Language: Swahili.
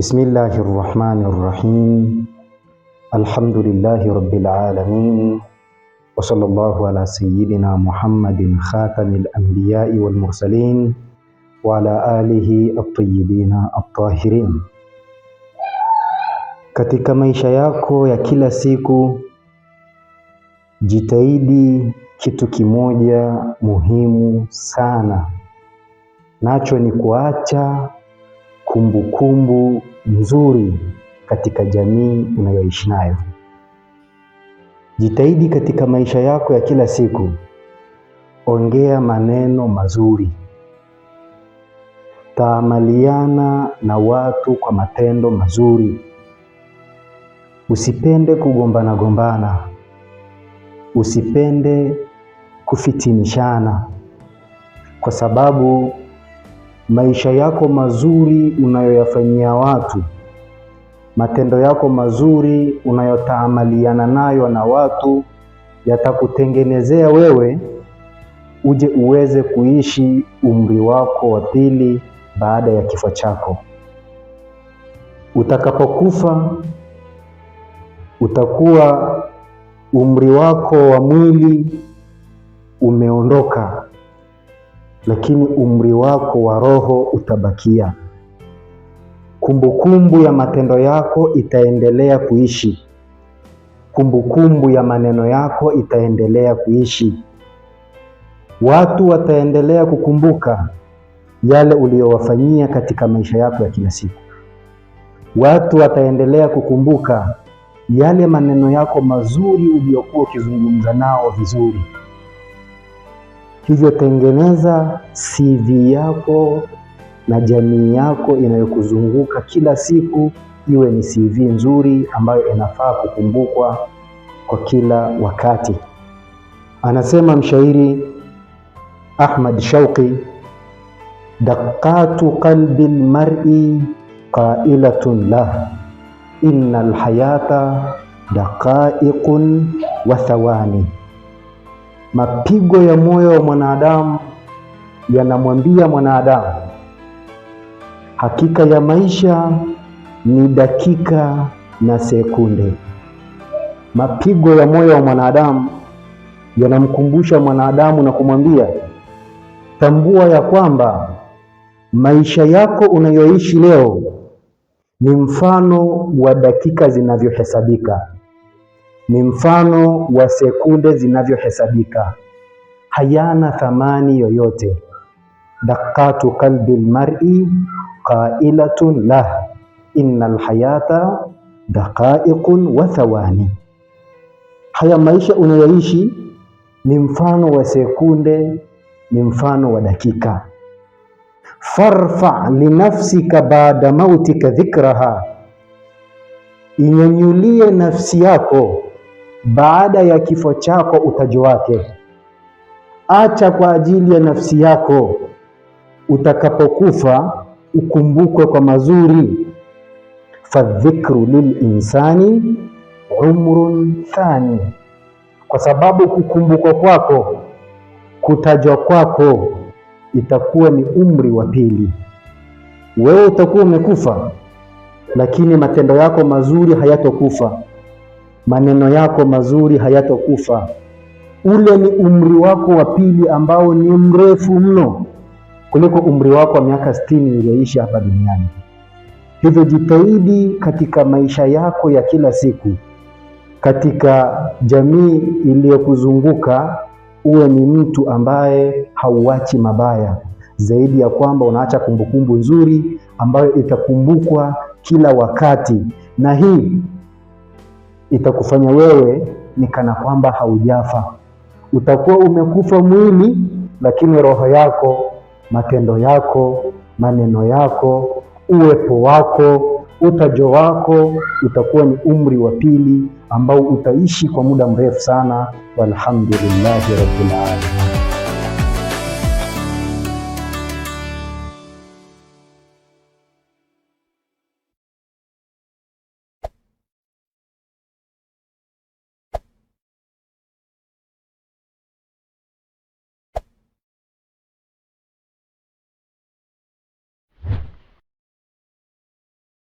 Bismillahirrahmanirrahim. Alhamdulillahi rabbil alamin. Wa sallallahu ala sayyidina Muhammadin khatamil anbiya'i wal mursalin wa ala alihi at-tayyibina at-tahirin. Katika maisha yako ya kila siku, jitahidi kitu kimoja muhimu sana, nacho ni kuacha kumbukumbu nzuri katika jamii unayoishi nayo. Jitahidi katika maisha yako ya kila siku, ongea maneno mazuri, taamaliana na watu kwa matendo mazuri. Usipende kugombana, usipende kufitinishana, kwa sababu maisha yako mazuri unayoyafanyia watu, matendo yako mazuri unayotaamaliana nayo na watu, yatakutengenezea wewe uje uweze kuishi umri wako wa pili baada ya kifo chako. Utakapokufa, utakuwa umri wako wa mwili umeondoka, lakini umri wako wa roho utabakia. Kumbukumbu ya matendo yako itaendelea kuishi. Kumbukumbu ya maneno yako itaendelea kuishi. Watu wataendelea kukumbuka yale uliyowafanyia katika maisha yako ya kila siku. Watu wataendelea kukumbuka yale maneno yako mazuri uliyokuwa ukizungumza nao vizuri. Hivyo tengeneza CV yako na jamii yako inayokuzunguka kila siku iwe ni CV nzuri ambayo inafaa kukumbukwa kwa kila wakati. Anasema mshairi Ahmad Shauqi, daqatu qalbi almar'i qailatun lah, innal hayata daqaiqun wa thawani. Mapigo ya moyo wa mwanadamu yanamwambia mwanadamu, hakika ya maisha ni dakika na sekunde. Mapigo ya moyo wa mwanadamu yanamkumbusha mwanadamu na kumwambia, tambua ya kwamba maisha yako unayoishi leo ni mfano wa dakika zinavyohesabika, ni mfano wa sekunde zinavyohesabika, hayana thamani yoyote. Daqatu qalbi almar'i qailatun lah, innal hayata daqaiqun wa thawani. Haya maisha unayoishi ni mfano wa sekunde, ni mfano wa dakika. Farfa linafsika baada mautika dhikraha, inyanyulie nafsi yako baada ya kifo chako utajo wake. Acha kwa ajili ya nafsi yako, utakapokufa ukumbukwe kwa mazuri. Fadhikru lilinsani umrun thani, kwa sababu kukumbukwa kwako, kutajwa kwako itakuwa ni umri wa pili. Wewe utakuwa umekufa, lakini matendo yako mazuri hayatokufa, maneno yako mazuri hayatokufa. Ule ni umri wako wa pili ambao ni mrefu mno kuliko umri wako wa miaka 60 uliyoishi hapa duniani. Hivyo jitahidi katika maisha yako ya kila siku, katika jamii iliyokuzunguka, uwe ni mtu ambaye hauachi mabaya, zaidi ya kwamba unaacha kumbukumbu nzuri ambayo itakumbukwa kila wakati, na hii itakufanya wewe ni kana kwamba haujafa. Utakuwa umekufa mwili, lakini roho yako, matendo yako, maneno yako, uwepo wako, utajo wako utakuwa ni umri wa pili ambao utaishi kwa muda mrefu sana. Walhamdulillahi rabbil alamin.